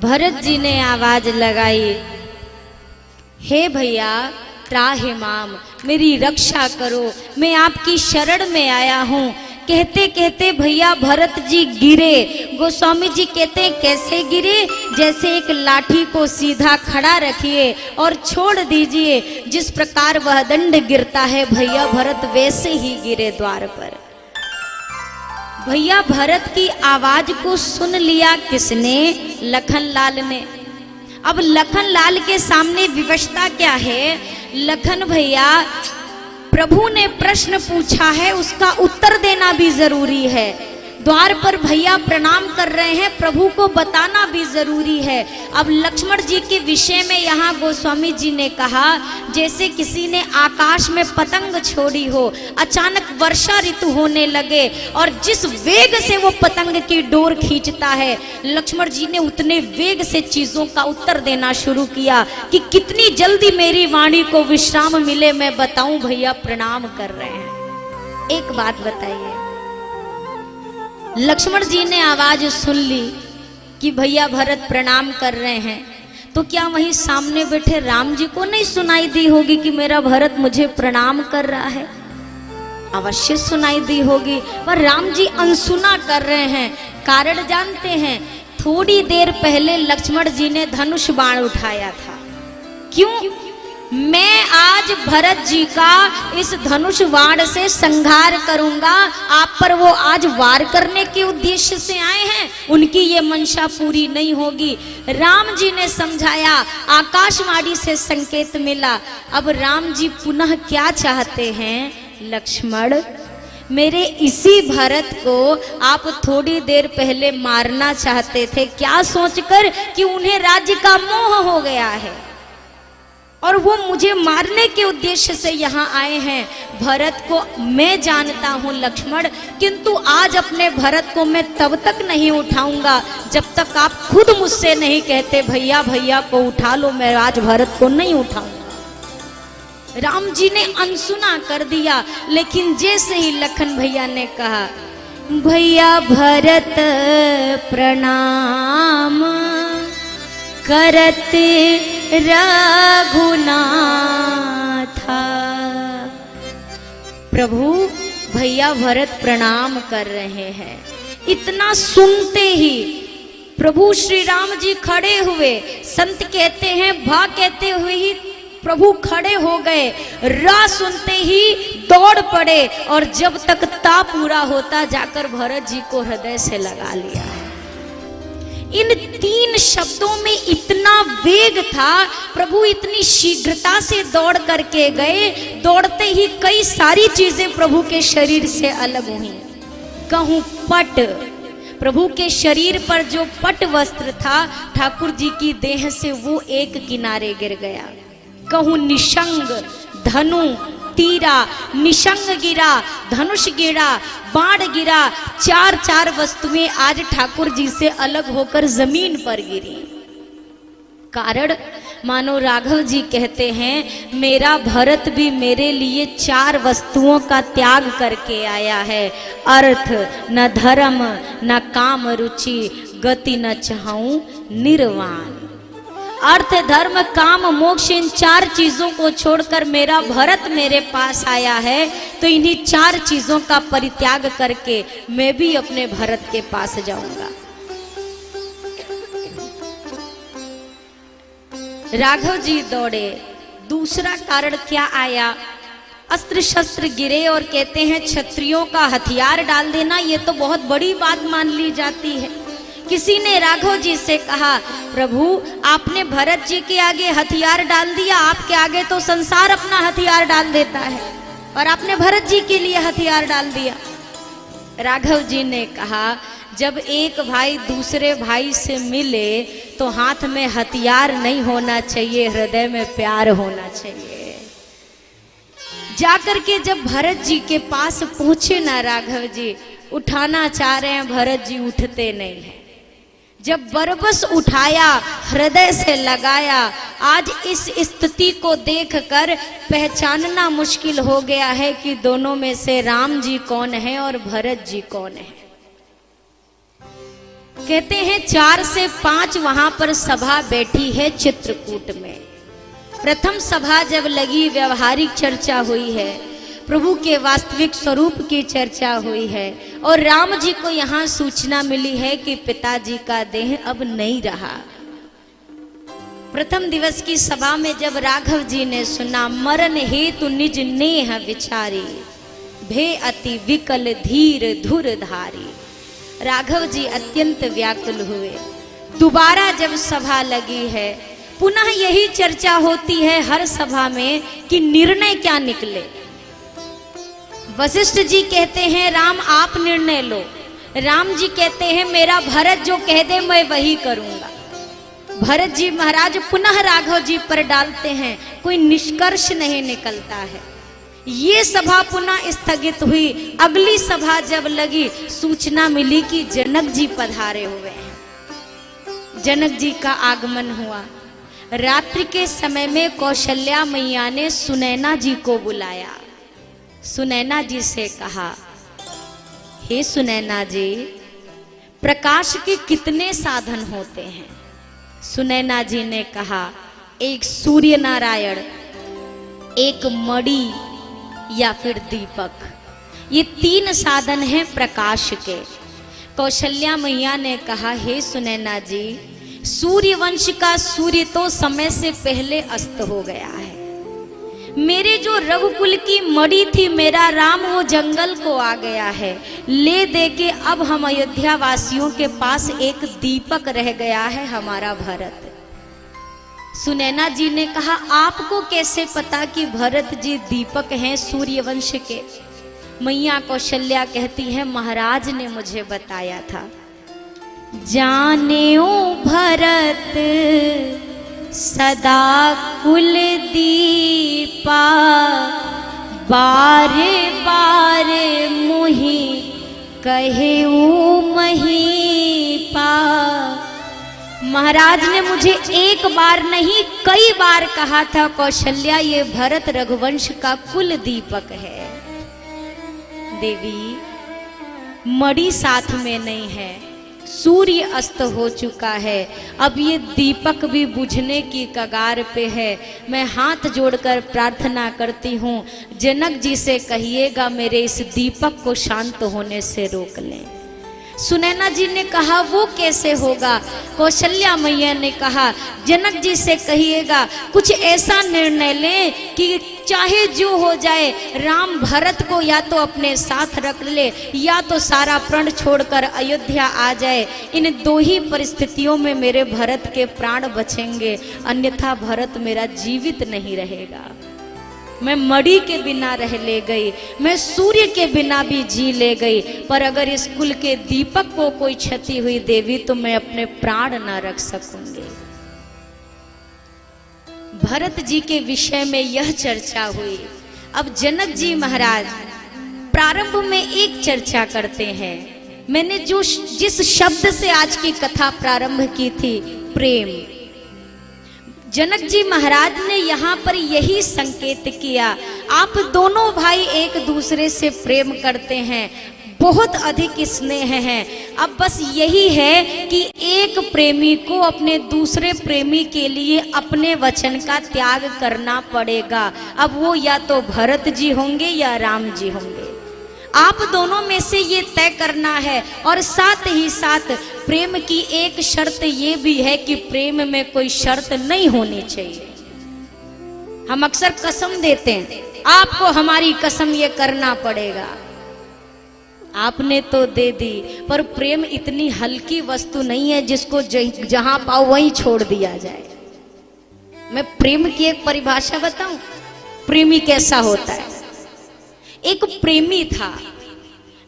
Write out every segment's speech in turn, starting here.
भरत जी ने आवाज लगाई, हे भैया त्राहिमाम मेरी रक्षा करो, मैं आपकी शरण में आया हूँ। कहते कहते भैया भरत जी गिरे। गोस्वामी जी कहते हैं कैसे गिरे, जैसे एक लाठी को सीधा खड़ा रखिए और छोड़ दीजिए, जिस प्रकार वह दंड गिरता है भैया भरत वैसे ही गिरे द्वार पर। भैया भरत की आवाज को सुन लिया किसने? लखन लाल ने। अब लखन लाल के सामने विवशता क्या है? लखन भैया प्रभु ने प्रश्न पूछा है, उसका उत्तर देना भी जरूरी है। द्वार पर भैया प्रणाम कर रहे हैं, प्रभु को बताना भी जरूरी है। अब लक्ष्मण जी के विषय में यहाँ गोस्वामी जी ने कहा, जैसे किसी ने आकाश में पतंग छोड़ी हो, अचानक वर्षा ऋतु होने लगे और जिस वेग से वो पतंग की डोर खींचता है, लक्ष्मण जी ने उतने वेग से चीजों का उत्तर देना शुरू किया कि कितनी जल्दी मेरी वाणी को विश्राम मिले, मैं बताऊं। भैया प्रणाम कर रहे हैं। एक बात बताइए, लक्ष्मण जी ने आवाज सुन ली कि भैया भरत प्रणाम कर रहे हैं, तो क्या वहीं सामने बैठे राम जी को नहीं सुनाई दी होगी कि मेरा भरत मुझे प्रणाम कर रहा है? अवश्य सुनाई दी होगी, पर राम जी अनसुना कर रहे हैं। कारण जानते हैं? थोड़ी देर पहले लक्ष्मण जी ने धनुष बाण उठाया था। क्यों? मैं आज भरत जी का इस धनुष बाण से संहार करूंगा। आप पर वो आज वार करने के उद्देश्य से आए हैं, उनकी ये मंशा पूरी नहीं होगी। राम जी ने समझाया, आकाशवाणी से संकेत मिला। अब राम जी पुनः क्या चाहते हैं? लक्ष्मण, मेरे इसी भरत को आप थोड़ी देर पहले मारना चाहते थे, क्या सोचकर कि उन्हें राज्य का मोह हो गया है और वो मुझे मारने के उद्देश्य से यहाँ आए हैं। भरत को मैं जानता हूँ लक्ष्मण, किंतु आज अपने भरत को मैं तब तक नहीं उठाऊंगा जब तक आप खुद मुझसे नहीं कहते भैया भैया को उठा लो। मैं आज भरत को नहीं उठाऊंगा। राम जी ने अनसुना कर दिया, लेकिन जैसे ही लखन भैया ने कहा, भैया भरत प्रणाम करत रघुनाथा। प्रभु भैया भरत प्रणाम कर रहे हैं। इतना सुनते ही प्रभु श्री राम जी खड़े हुए। संत कहते हैं भा कहते हुए ही प्रभु खड़े हो गए, रा सुनते ही दौड़ पड़े और जब तक ता पूरा होता जाकर भरत जी को हृदय से लगा लिया। इन तीन शब्दों में इतना वेग था, प्रभु इतनी शीघ्रता से दौड़ करके गए। दौड़ते ही कई सारी चीजें प्रभु के शरीर से अलग हुई। कहूं पट, प्रभु के शरीर पर जो पट वस्त्र था ठाकुर जी की देह से वो एक किनारे गिर गया। कहूं निशंग, धनु, तीरा, निशंग गिरा, धनुष गिरा, बाण गिरा, चार चार वस्तुएं आज ठाकुर जी से अलग होकर जमीन पर गिरी। कारण मानो राघव जी कहते हैं, मेरा भरत भी मेरे लिए चार वस्तुओं का त्याग करके आया है। अर्थ न धर्म न काम रुचि, गति न चाहूं निर्वाण। अर्थ धर्म काम मोक्ष, इन चार चीजों को छोड़कर मेरा भरत मेरे पास आया है, तो इन्हीं चार चीजों का परित्याग करके मैं भी अपने भरत के पास जाऊंगा। राघव जी दौड़े। दूसरा कारण क्या आया? अस्त्र शस्त्र गिरे और कहते हैं क्षत्रियों का हथियार डाल देना ये तो बहुत बड़ी बात मान ली जाती है। किसी ने राघव जी से कहा, प्रभु आपने भरत जी के आगे हथियार डाल दिया, आपके आगे तो संसार अपना हथियार डाल देता है और आपने भरत जी के लिए हथियार डाल दिया। राघव जी ने कहा, जब एक भाई दूसरे भाई से मिले तो हाथ में हथियार नहीं होना चाहिए, हृदय में प्यार होना चाहिए। जाकर के जब भरत जी के पास पहुंचे ना राघव जी, उठाना चाह रहे हैं, भरत जी उठते नहीं हैं। जब बरबस उठाया, हृदय से लगाया, आज इस स्थिति को देखकर पहचानना मुश्किल हो गया है कि दोनों में से राम जी कौन है और भरत जी कौन है। कहते हैं 4 से 5 वहां पर सभा बैठी है चित्रकूट में। प्रथम सभा जब लगी, व्यवहारिक चर्चा हुई है, प्रभु के वास्तविक स्वरूप की चर्चा हुई है और राम जी को यहाँ सूचना मिली है कि पिताजी का देह अब नहीं रहा। प्रथम दिवस की सभा में जब राघव जी ने सुना, मरण हेतु निज नेह विचारी, भे अति विकल धीर धुर धारी, राघव जी अत्यंत व्याकुल हुए। दोबारा जब सभा लगी है, पुनः यही चर्चा होती है हर सभा में कि निर्णय क्या निकले। वशिष्ठ जी कहते हैं राम आप निर्णय लो, राम जी कहते हैं मेरा भरत जो कह दे मैं वही करूंगा। भरत जी महाराज पुनः राघव जी पर डालते हैं, कोई निष्कर्ष नहीं निकलता है। ये सभा पुनः स्थगित हुई। अगली सभा जब लगी, सूचना मिली कि जनक जी पधारे हुए हैं। जनक जी का आगमन हुआ। रात्रि के समय में कौशल्या मैया ने सुनैना जी को बुलाया। सुनैना जी से कहा, हे सुनैना जी, प्रकाश के कितने साधन होते हैं? सुनैना जी ने कहा, एक सूर्य नारायण, एक मणि या फिर दीपक, ये 3 साधन हैं प्रकाश के। कौशल्या मैया ने कहा, हे सुनैना जी, सूर्य वंश का सूर्य तो समय से पहले अस्त हो गया है। मेरे जो रघुकुल की मणि थी, मेरा राम, वो जंगल को आ गया है, ले दे के अब हम अयोध्या वासियों के पास एक दीपक रह गया है, हमारा भरत। सुनैना जी ने कहा, आपको कैसे पता कि भरत जी दीपक हैं सूर्यवंश के? मैया कौशल्या कहती है, महाराज ने मुझे बताया था। जानेओ भरत सदा कुल दीपा, बार बार मुहि कहेऊ महीपा। महाराज ने मुझे एक बार नहीं कई बार कहा था, कौशल्या ये भरत रघुवंश का कुल दीपक है। देवी, मणि साथ में नहीं है, सूर्य अस्त हो चुका है, अब ये दीपक भी बुझने की कगार पे है। मैं हाथ जोड़कर प्रार्थना करती हूँ, जनक जी से कहिएगा मेरे इस दीपक को शांत होने से रोक लें। सुनैना जी ने कहा, वो कैसे होगा? कौशल्या मैया ने कहा, जनक जी से कहिएगा कुछ ऐसा निर्णय लें कि चाहे जो हो जाए, राम भरत को या तो अपने साथ रख ले या तो सारा प्रण छोड़कर अयोध्या आ जाए। इन 2 ही परिस्थितियों में मेरे भरत के प्राण बचेंगे, अन्यथा भरत मेरा जीवित नहीं रहेगा। मैं मणि के बिना रह ले गई, मैं सूर्य के बिना भी जी ले गई, पर अगर इस कुल के दीपक को कोई क्षति हुई देवी तो मैं अपने प्राण न रख सकूंगी। भरत जी के विषय में यह चर्चा हुई। अब जनक जी महाराज प्रारंभ में एक चर्चा करते हैं। मैंने जिस शब्द से आज की कथा प्रारंभ की थी, प्रेम, जनक जी महाराज ने यहाँ पर यही संकेत किया, आप दोनों भाई एक दूसरे से प्रेम करते हैं, बहुत अधिक स्नेह है। अब बस यही है कि एक प्रेमी को अपने दूसरे प्रेमी के लिए अपने वचन का त्याग करना पड़ेगा। अब वो या तो भरत जी होंगे या राम जी होंगे, आप दोनों में से ये तय करना है। और साथ ही साथ प्रेम की एक शर्त ये भी है कि प्रेम में कोई शर्त नहीं होनी चाहिए। हम अक्सर कसम देते हैं, आपको हमारी कसम ये करना पड़ेगा, आपने तो दे दी, पर प्रेम इतनी हल्की वस्तु नहीं है जिसको जहां पाओ वहीं छोड़ दिया जाए। मैं प्रेम की एक परिभाषा बताऊं, प्रेमी कैसा होता है। एक प्रेमी था,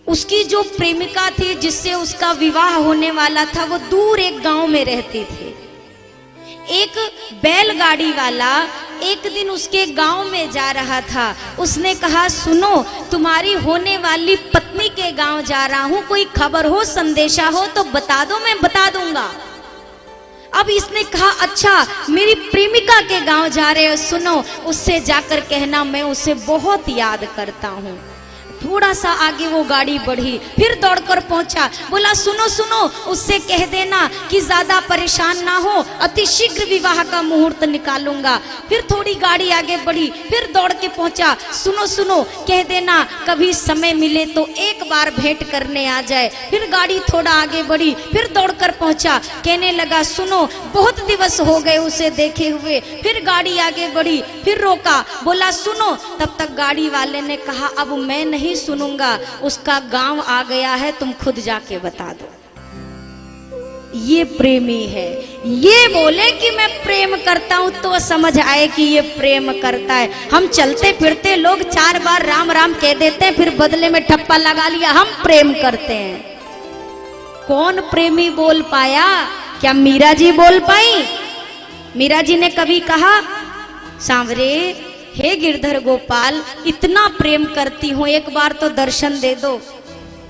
उसकी जो प्रेमिका थी जिससे उसका विवाह होने वाला था, वो दूर एक गांव में रहती थी। एक बैलगाड़ी वाला एक दिन उसके गांव में जा रहा था। उसने कहा, सुनो, तुम्हारी होने वाली पत्नी के गांव जा रहा हूं, कोई खबर हो, संदेशा हो तो बता दो, मैं बता दूंगा। अब इसने कहा, अच्छा, मेरी प्रेमिका के गांव जा रहे हो, सुनो, उससे जाकर कहना मैं उसे बहुत याद करता हूं। थोड़ा सा आगे वो गाड़ी बढ़ी, फिर दौड़कर पहुंचा, बोला सुनो सुनो, उससे कह देना कि ज्यादा परेशान ना हो, अति शीघ्र विवाह का मुहूर्त निकालूंगा। फिर थोड़ी गाड़ी आगे बढ़ी, फिर दौड़ के पहुंचा, सुनो सुनो, कह देना कभी समय मिले तो एक बार भेंट करने आ जाए। फिर गाड़ी थोड़ा आगे बढ़ी, फिर दौड़कर पहुंचा, कहने लगा सुनो बहुत दिवस हो गए उसे देखे हुए। फिर गाड़ी आगे बढ़ी, फिर रोका, बोला सुनो। तब तक गाड़ी वाले ने कहा अब मैं नहीं सुनूंगा, उसका गांव आ गया है, तुम खुद जाके बता दो। ये प्रेमी है। ये बोले कि मैं प्रेम करता हूं तो समझ आए कि ये प्रेम करता है। हम चलते फिरते लोग 4 बार राम राम कह देते हैं, फिर बदले में ठप्पा लगा लिया हम प्रेम करते हैं। कौन प्रेमी बोल पाया? क्या मीरा जी बोल पाई? मीरा जी ने कभी कहा सांवरे हे गिरधर गोपाल, इतना प्रेम करती हूं, एक बार तो दर्शन दे दो।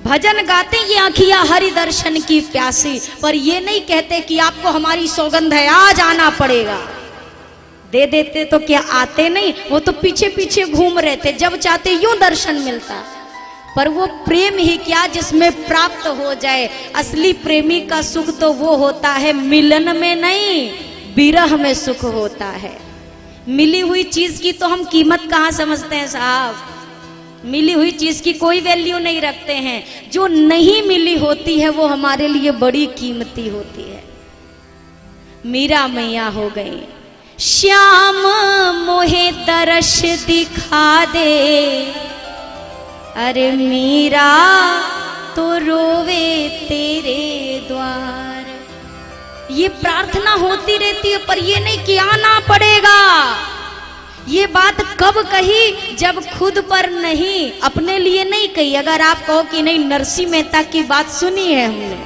भजन गाते ये आँखियां हरि दर्शन की प्यासी, पर ये नहीं कहते कि आपको हमारी सौगंध है, आज आना पड़ेगा। दे देते तो क्या आते नहीं? वो तो पीछे पीछे घूम रहे थे, जब चाहते यूं दर्शन मिलता। पर वो प्रेम ही क्या जिसमें प्राप्त हो जाए। असली प्रेमी का सुख तो वो होता है मिलन में नहीं, विरह में सुख होता है। मिली हुई चीज की तो हम कीमत कहाँ समझते हैं साहब? मिली हुई चीज की कोई वैल्यू नहीं रखते हैं। जो नहीं मिली होती है वो हमारे लिए बड़ी कीमती होती है। मीरा मैया हो गई। श्याम मोहे दर्श दिखा दे, अरे मीरा तो रोवे तेरे द्वार। ये प्रार्थना होती रहती है, पर ये नहीं कि आना पड़ेगा। ये बात कब कही? जब खुद पर नहीं, अपने लिए नहीं कही। अगर आप कहो कि नहीं, नरसिंह मेहता की बात सुनी है हमने,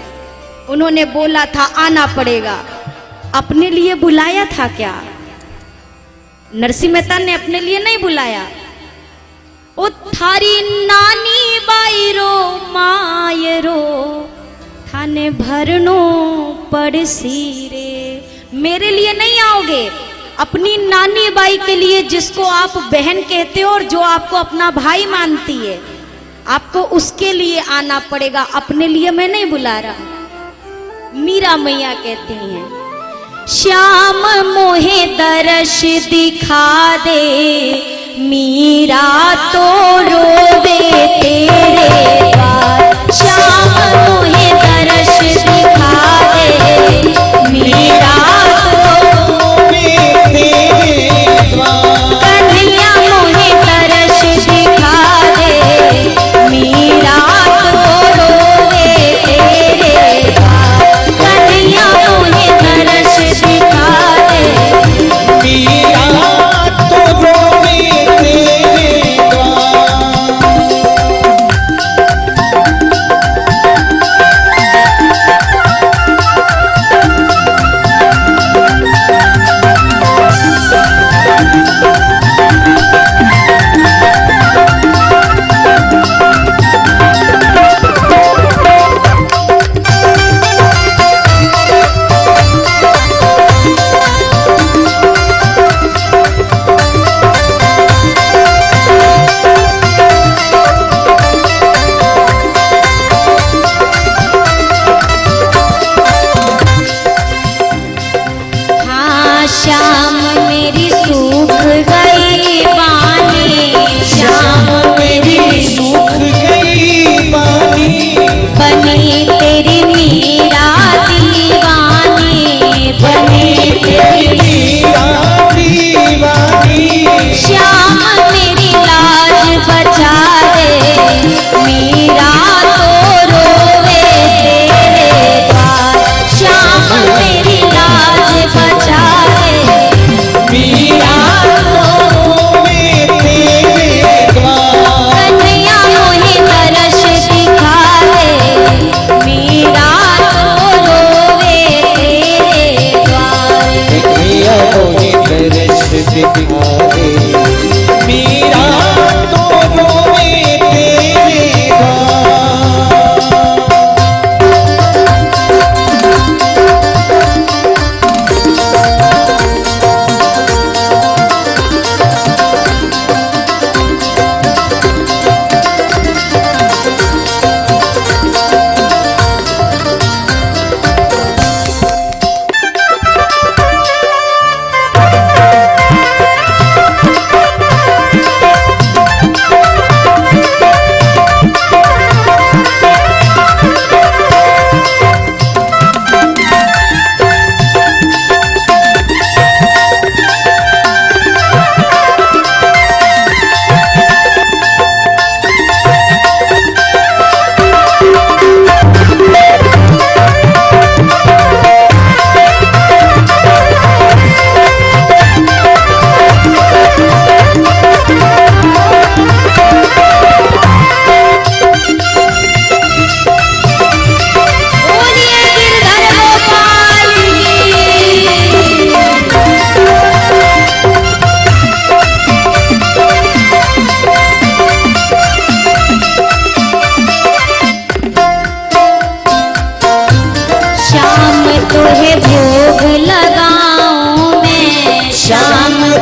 उन्होंने बोला था आना पड़ेगा, अपने लिए बुलाया था क्या? नरसिंह मेहता ने अपने लिए नहीं बुलाया। ओ थारी नानी बाईरो मायरो थाने भरनो पड़सी रे। मेरे लिए नहीं आओगे, अपनी नानी बाई के लिए, जिसको आप बहन कहते हो और जो आपको अपना भाई मानती है, आपको उसके लिए आना पड़ेगा। अपने लिए मैं नहीं बुला रहा। मीरा मैया कहती हैं श्याम मोहे दर्श दिखा दे, मीरा तो रोवे तेरे द्वार। श्याम मोहे दर्श दिखा दे, मीरा तो रोवे तेरे द्वार। कन्हैया मोहे दर्श दिखा दे, मीरा तो रोवे तेरे द्वार। कन्हैया मोहे दर्श दिखा दे, मीरा तो रोवे तेरे द्वार।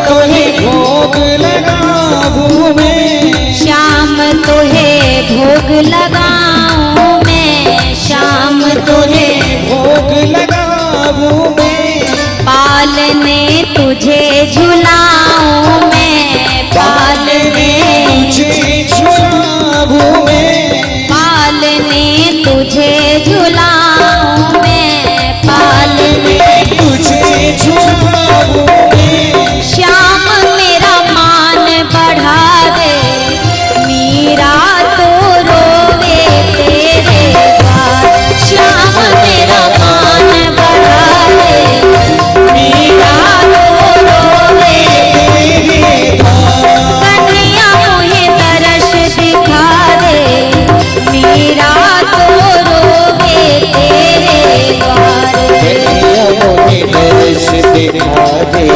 तोहे भोग लगाऊं मैं, श्याम तोहे भोग लगाऊं मैं, श्याम तोहे भोग लगाऊं मैं, पालने तुझे झुलाऊं मैं, पालने तुझे झुलाऊं मैं, पालने तुझे झुलाऊं मैं, पालने तुझे झुलाऊं मैं। श्याम मेरा मान बढ़ा दे, मीरा तो रोवे तेरे द्वार। श्याम मेरा मान बढ़ा दे, मीरा तो रोवे तेरे द्वार। कन्हैया मुझे तरस दिखा दे, मीरा तो रोवे तेरे द्वार। मोहे दर्श दिखा दे,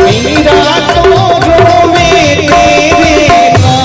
मीरा तो रोवे तेरे द्वार।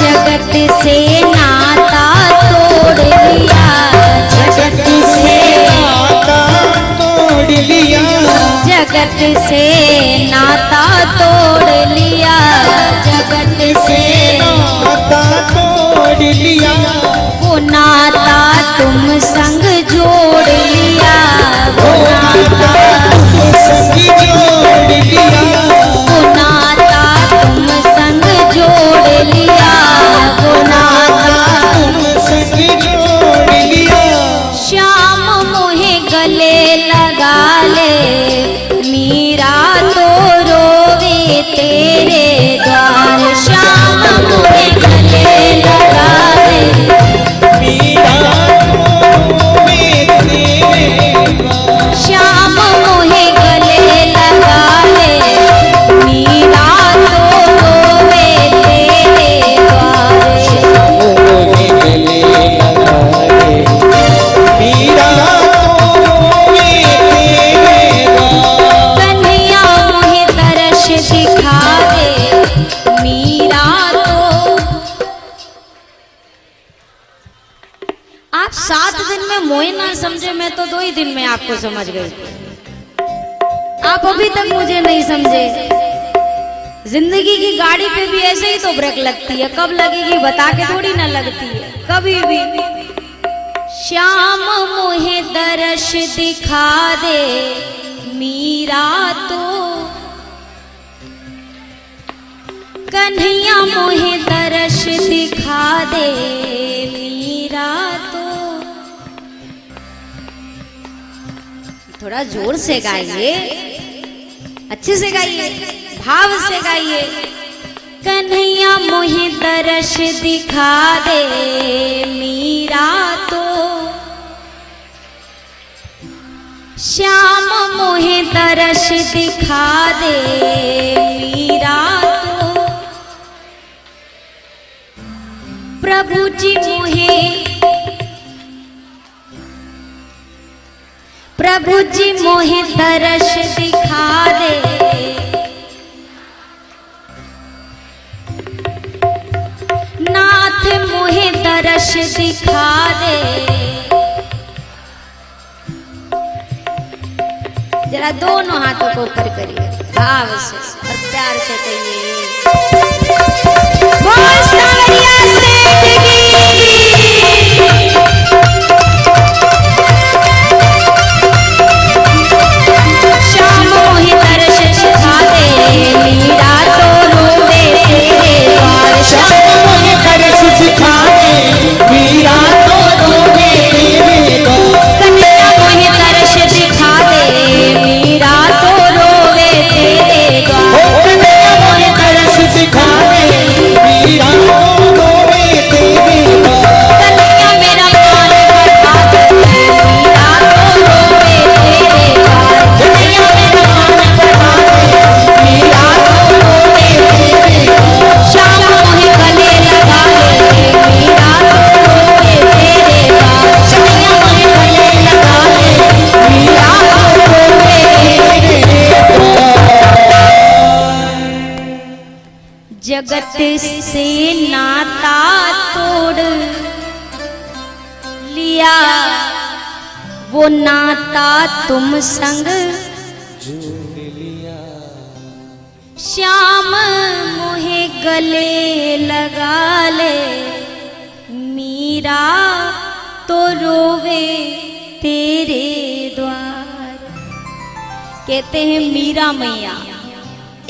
जगत से नाता तोड़ लिया, जगत से नाता तोड़ लिया, जगत से नाता तोड़ लिया, जगत से नाता तोड़ लिया, वो नाता तुम संग जोड़ लिया, वो नाता संग जोड़ लिया, वो नाता तुम संग जोड़ लिया, वो नाता संग जोड़ लिया। श्याम मोहे गले लगा ले, मीरा तो रोवे तेरे द्वार। श्याम मोहे गले लगा ले, मीरा तो रोवे तेरे द्वार। श्याम मोहे गले लगा ले, मीरा तो रोवे तेरे द्वार। मोहे गले लगा ले, मीरा तो रोवे तेरे द्वार। कन्हैया मोहे तरस दिखा दे, मीरा तो। आप 7 दिन में मोए ना समझे, मैं तो 2 ही दिन में आपको समझ गई। आप अभी तक मुझे नहीं समझे। जिंदगी की गाड़ी पे भी ऐसे ही तो ब्रेक लगती है, कब लगेगी बता के थोड़ी ना लगती है, कभी भी। श्याम मोहे दर्श दिखा दे, मीरा तो। कन्हैया मोहे दर्श दिखा दे, मीरा तो। थोड़ा जोर से गाइए, अच्छे से गाइए, भाव से गाइए। कन्हैया मोहे दर्श दिखा दे, मीरा तो। श्याम मोहे दर्श दिखा दे, मीरा तो। प्रभु जी मोहे, प्रभु जी मोहे दर्श दिखा दे। नाथ मोहे दर्श दिखा दे। जरा दोनों हाथों को ऊपर करिए, भाव से और प्यार से कहिए, बोल सांवरिया सेठ की। श्याम मोहे दर्श दिखा दे, मीरा तो रोवे तेरे द्वार। श्याम मोहे दर्श दिखा दे, मीरा तो रोवे तेरे द्वार। कन्हैया मोहे दर्श दिखा दे, मीरा तो रोवे तेरे जगत से नाता तोड़ लिया, वो नाता तुम संग श्याम मोहे गले लगा ले, मीरा तो रोवे तेरे द्वार। कहते हैं मीरा मैया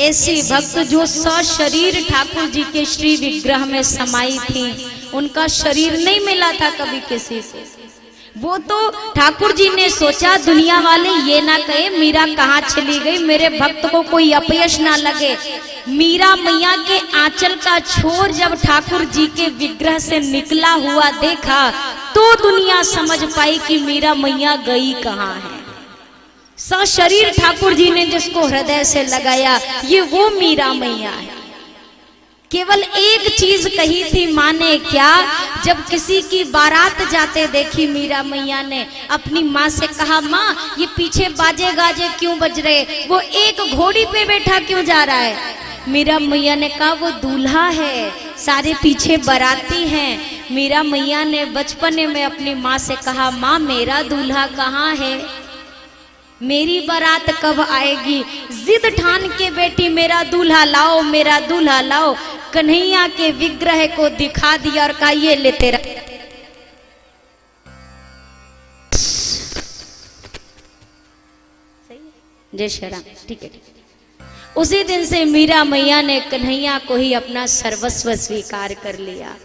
ऐसी भक्त जो सशरीर ठाकुर जी के श्री विग्रह में समाई थी, उनका शरीर नहीं मिला था कभी किसी से। वो तो ठाकुर जी ने सोचा दुनिया वाले ये ना कहे मीरा कहाँ चली गई, मेरे भक्त को कोई अपयश ना लगे। मीरा मैया के आंचल का छोर जब ठाकुर जी के विग्रह से निकला हुआ देखा तो दुनिया समझ पाई कि मीरा मैया गई कहाँ है। सशरीर ठाकुर जी ने जिसको हृदय से लगाया, ये वो मीरा मैया है। केवल एक चीज कही थी माँ ने, क्या? जब किसी की बारात जाते देखी मीरा मैया ने अपनी माँ से कहा, माँ ये पीछे बाजे गाजे क्यों बज रहे, वो एक घोड़ी पे बैठा क्यों जा रहा है? मीरा मैया ने कहा वो दूल्हा है, सारे पीछे बाराती हैं। मीरा मैया ने बचपने में अपनी माँ से कहा, माँ मेरा दूल्हा कहाँ है, मेरी बारात कब आएगी? जिद ठान के बेटी मेरा दूल्हा लाओ, मेरा दूल्हा लाओ। कन्हैया के विग्रह को दिखा दिया और कहा ये ले तेरा। जय श्री राम। ठीक है। उसी दिन से मीरा मैया ने कन्हैया को ही अपना सर्वस्व स्वीकार कर लिया।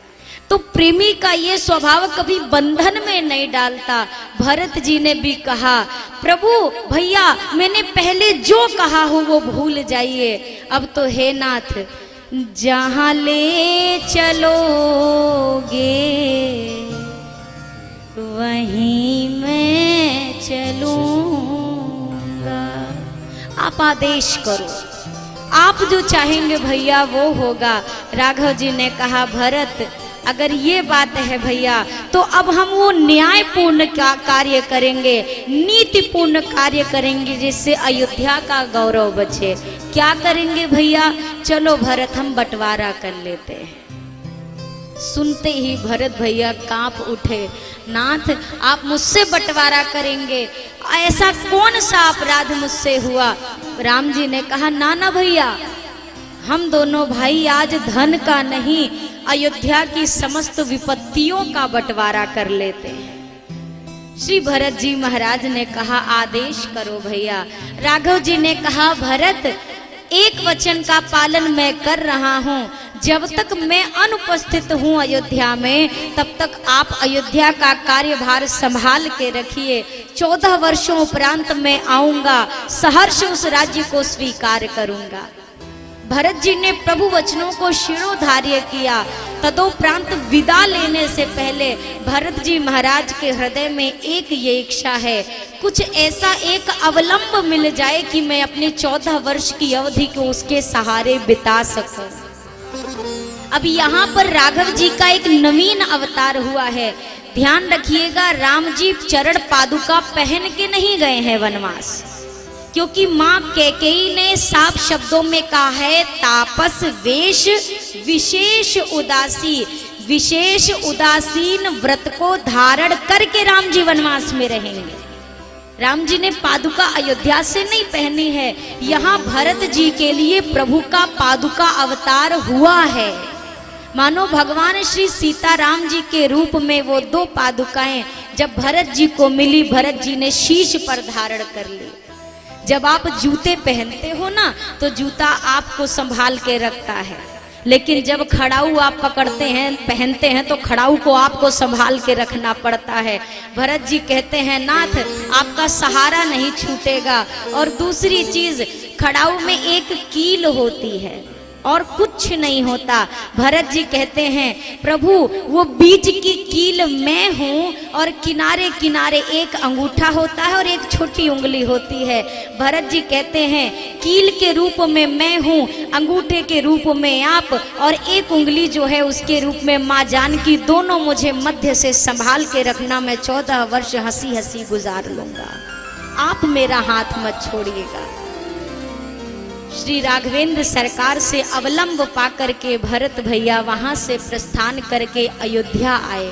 तो प्रेमी का ये स्वभाव कभी बंधन में नहीं डालता। भरत जी ने भी कहा, प्रभु भैया मैंने पहले जो कहा हो वो भूल जाइए, अब तो हे नाथ जहां ले चलोगे वहीं मैं चलूंगा। आप आदेश करो, आप जो चाहेंगे भैया वो होगा। राघव जी ने कहा, भरत अगर ये बात है भैया तो अब हम वो न्यायपूर्ण का कार्य करेंगे, नीतिपूर्ण कार्य करेंगे जिससे अयोध्या का गौरव बचे। क्या करेंगे भैया? चलो भरत हम बंटवारा कर लेते हैं। सुनते ही भरत भैया कांप उठे, नाथ आप मुझसे बंटवारा करेंगे? ऐसा कौन सा अपराध मुझसे हुआ? राम जी ने कहा, ना ना भैया हम दोनों भाई आज धन का नहीं अयोध्या की समस्त विपत्तियों का बंटवारा कर लेते हैं। श्री भरत जी महाराज ने कहा, आदेश करो भैया। राघव जी ने कहा, भरत एक वचन का पालन मैं कर रहा हूँ, जब तक मैं अनुपस्थित हूँ अयोध्या में तब तक आप अयोध्या का कार्यभार संभाल के रखिए। 14 वर्षों उपरांत मैं आऊंगा, सहर्ष उस राज्य को स्वीकार करूंगा। भरत जी ने प्रभु वचनों को शिरोधार्य किया। तदोपरांत विदा लेने से पहले भरत जी महाराज के हृदय में एक ये इच्छा है, कुछ ऐसा एक अवलंब मिल जाए कि मैं अपने 14 वर्ष की अवधि को उसके सहारे बिता सकूं। अब यहाँ पर राघव जी का एक नवीन अवतार हुआ है। ध्यान रखिएगा, राम जी चरण पादुका पहन के नहीं गए हैं वनवास, क्योंकि माँ कैकेयी ने साफ शब्दों में कहा है, तापस वेश विशेष उदासी, विशेष उदासीन व्रत को धारण करके राम जी वनवास में रहेंगे। राम जी ने पादुका अयोध्या से नहीं पहनी है, यहाँ भरत जी के लिए प्रभु का पादुका अवतार हुआ है। मानो भगवान श्री सीताराम जी के रूप में वो 2 पादुकाएं जब भरत जी को मिली, भरत जी ने शीश पर धारण कर ली। जब आप जूते पहनते हो ना तो जूता आपको संभाल के रखता है, लेकिन जब खड़ाऊ आप पकड़ते हैं पहनते हैं तो खड़ाऊ को आपको संभाल के रखना पड़ता है। भरत जी कहते हैं, नाथ आपका सहारा नहीं छूटेगा। और दूसरी चीज, खड़ाऊ में एक कील होती है और कुछ नहीं होता। भरत जी कहते हैं, प्रभु वो बीच की कील मैं हूँ और किनारे किनारे एक अंगूठा होता है और एक छोटी उंगली होती है। भरत जी कहते हैं, कील के रूप में मैं हूँ, अंगूठे के रूप में आप, और एक उंगली जो है उसके रूप में माँ जानकी, दोनों मुझे मध्य से संभाल के रखना। मैं 14 वर्ष हंसी हंसी गुजार लूंगा, आप मेरा हाथ मत छोड़िएगा। श्री राघवेंद्र सरकार से अवलंब पा करके भरत भैया वहां से प्रस्थान करके अयोध्या आए।